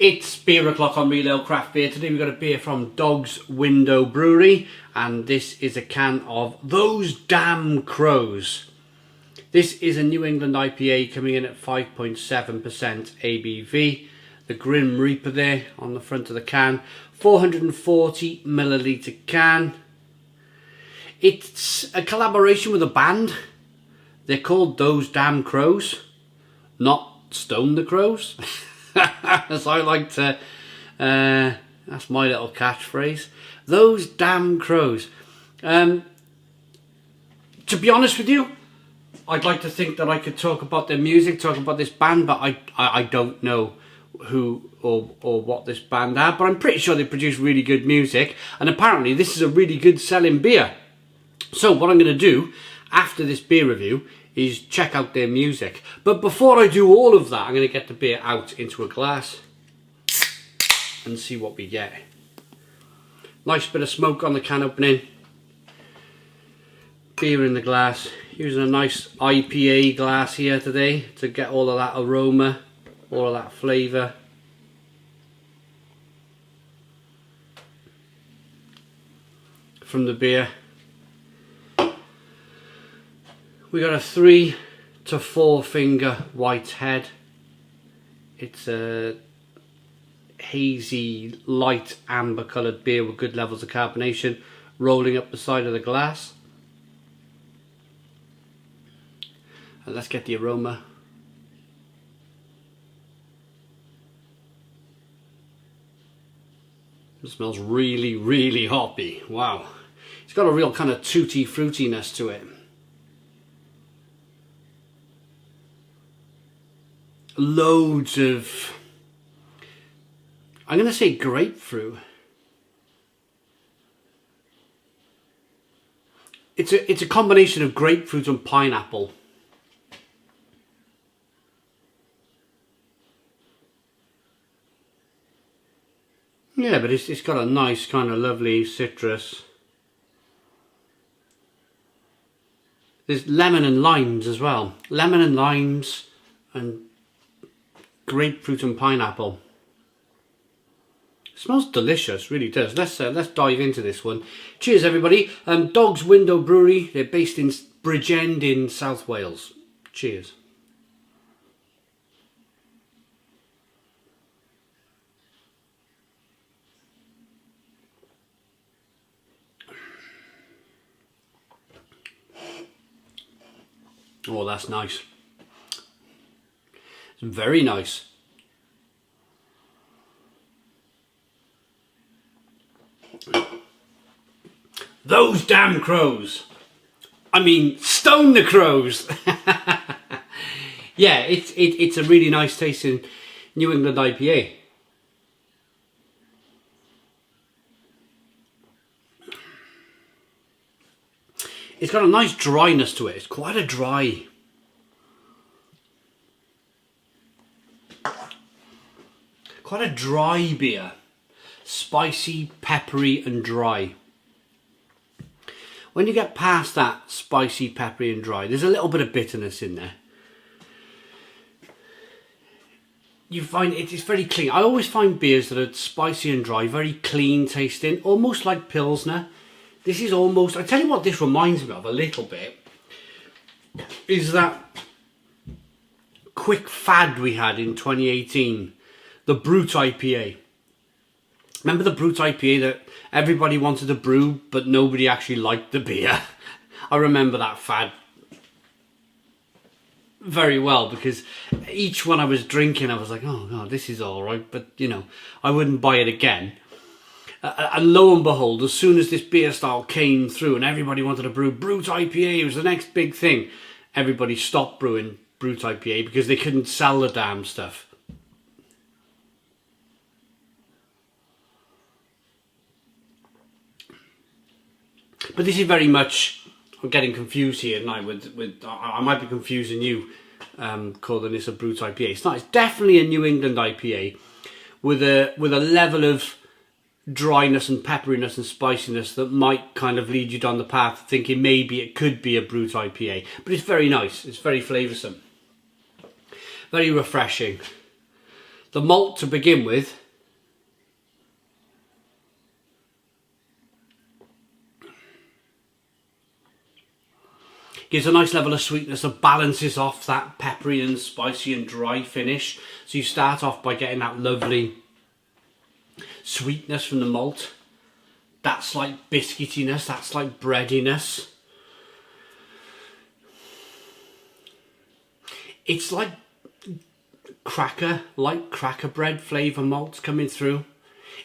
It's beer o'clock on Real Ale Craft Beer. Today we've got a beer from Dog's Window Brewery, and this is a can of Those Damn Crows. This is a New England IPA coming in at 5.7% ABV. The Grim Reaper there on the front of the can. 440 milliliter can. It's a collaboration with a band. They're called Those Damn Crows, not Stone the Crows. As I like to, that's my little catchphrase. Those Damn Crows. To be honest with you, I'd like to think that I could talk about their music, talk about this band, but I don't know who or what this band are, but I'm pretty sure they produce really good music, and apparently this is a really good selling beer. So what I'm going to do after this beer review is check out their music. But before I do all of that, I'm going to get the beer out into a glass and see what we get. Nice bit of smoke on the can opening. Beer in the glass. Using a nice IPA glass here today to get all of that aroma, all of that flavour. From the beer. We got a 3 to 4 finger white head. It's a hazy, light amber coloured beer with good levels of carbonation rolling up the side of the glass. And let's get the aroma. It smells really, really hoppy. Wow. It's got a real kind of tutti fruitiness to it. Loads of, I'm going to say grapefruit. It's a combination of grapefruit and pineapple. Yeah, but it's got a nice kind of lovely citrus. There's lemon and limes as well. Lemon and limes and grapefruit and pineapple. It smells delicious, really does. Let's dive into this one. Cheers, everybody. Dog's Window Brewery. They're based in Bridgend in South Wales. Cheers. Oh, that's nice. It's very nice. Those damn crows. I mean, stone the crows. Yeah, it's a really nice tasting New England IPA. It's got a nice dryness to it. It's quite a dry. Quite a dry beer. Spicy, peppery and dry. When you get past that spicy, peppery and dry, there's a little bit of bitterness in there. You find it's very clean. I always find beers that are spicy and dry very clean tasting, almost like Pilsner. This is almost, I tell you what this reminds me of a little bit, is that quick fad we had in 2018, the Brut IPA. Remember the Brut IPA that everybody wanted to brew, but nobody actually liked the beer? I remember that fad very well, because each one I was drinking, I was like, oh God, this is all right, but you know, I wouldn't buy it again. And lo and behold, as soon as this beer style came through and everybody wanted to brew Brut IPA, it was the next big thing. Everybody stopped brewing Brut IPA because they couldn't sell the damn stuff. But this is very much, I'm getting confused here now with I might be confusing you calling this a Brut IPA. It's not, it's definitely a New England IPA with a level of dryness and pepperiness and spiciness that might kind of lead you down the path of thinking maybe it could be a Brut IPA. But it's very nice, it's very flavoursome, very refreshing. The malt to begin with gives a nice level of sweetness that balances off that peppery and spicy and dry finish. So you start off by getting that lovely sweetness from the malt, that slight biscuitiness, that slight breadiness. It's like cracker bread flavour malts coming through.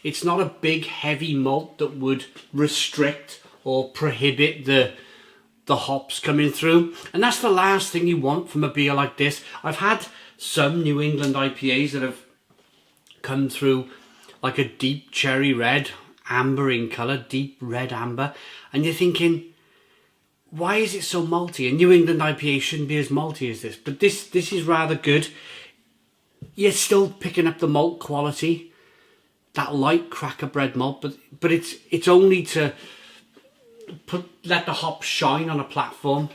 It's not a big heavy malt that would restrict or prohibit the hops coming through, and that's the last thing you want from a beer like this. I've had some New England IPAs that have come through like a deep cherry red, amber in colour, deep red amber, and you're thinking, why is it so malty? A New England IPA shouldn't be as malty as this, but this is rather good. You're still picking up the malt quality, that light cracker bread malt, but it's only to let the hops shine on a platform.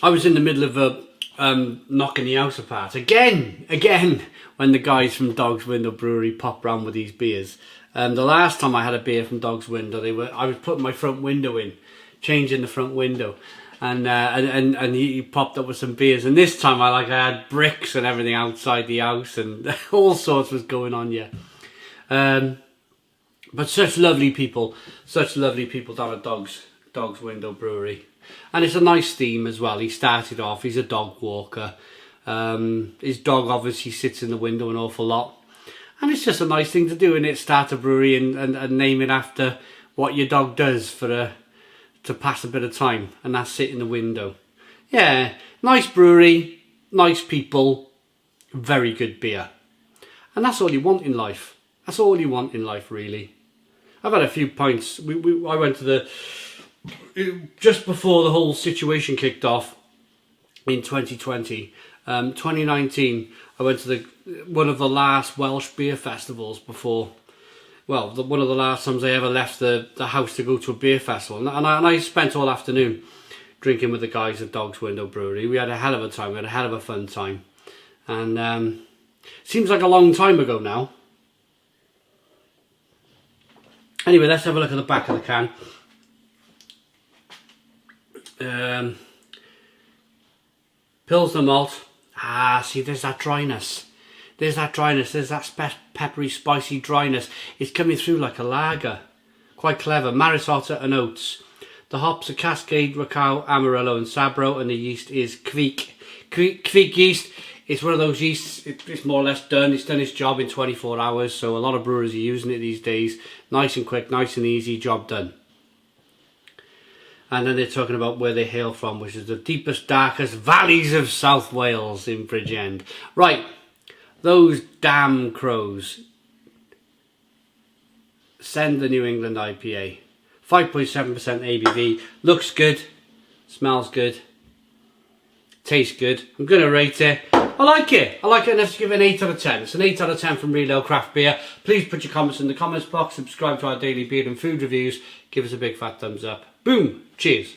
I was in the middle of knocking the house apart again when the guys from Dog's Window Brewery popped round with these beers. The last time I had a beer from Dog's Window, I was putting my front window in, changing the front window, and he popped up with some beers. And this time I had bricks and everything outside the house, and all sorts was going on. Yeah, but such lovely people down at Dog's Window Brewery. And it's a nice theme as well. He started off, he's a dog walker. His dog obviously sits in the window an awful lot. And it's just a nice thing to do, isn't it? Start a brewery and name it after what your dog does to pass a bit of time. And that's sit in the window. Yeah, nice brewery, nice people, very good beer. And that's all you want in life. That's all you want in life, really. I've had a few pints. I went to just before the whole situation kicked off in 2020, 2019, I went to one of the last Welsh beer festivals before, well, one of the last times I ever left the house to go to a beer festival. And I spent all afternoon drinking with the guys at Dog's Window Brewery. We had a hell of a time, we had a hell of a fun time. And seems like a long time ago now. Anyway, let's have a look at the back of the can. Pilsner malt. See, there's that dryness. There's that peppery, spicy dryness. It's coming through like a lager. Quite clever. Maris Otter and oats. The hops are Cascade, Racao, Amarillo and Sabro, and the yeast is Kveik. Kveik yeast is one of those yeasts, it's more or less done. It's done its job in 24 hours, so a lot of brewers are using it these days. Nice and quick, nice and easy, job done. And then they're talking about where they hail from, which is the deepest, darkest valleys of South Wales in Bridgend. Right, those damn crows. Send the New England IPA. 5.7% ABV. Looks good. Smells good. Tastes good. I'm going to rate it. I like it. I like it enough to give it an 8 out of 10. It's an 8 out of 10 from Real Ale Craft Beer. Please put your comments in the comments box. Subscribe to our daily beer and food reviews. Give us a big fat thumbs up. Boom. Cheers.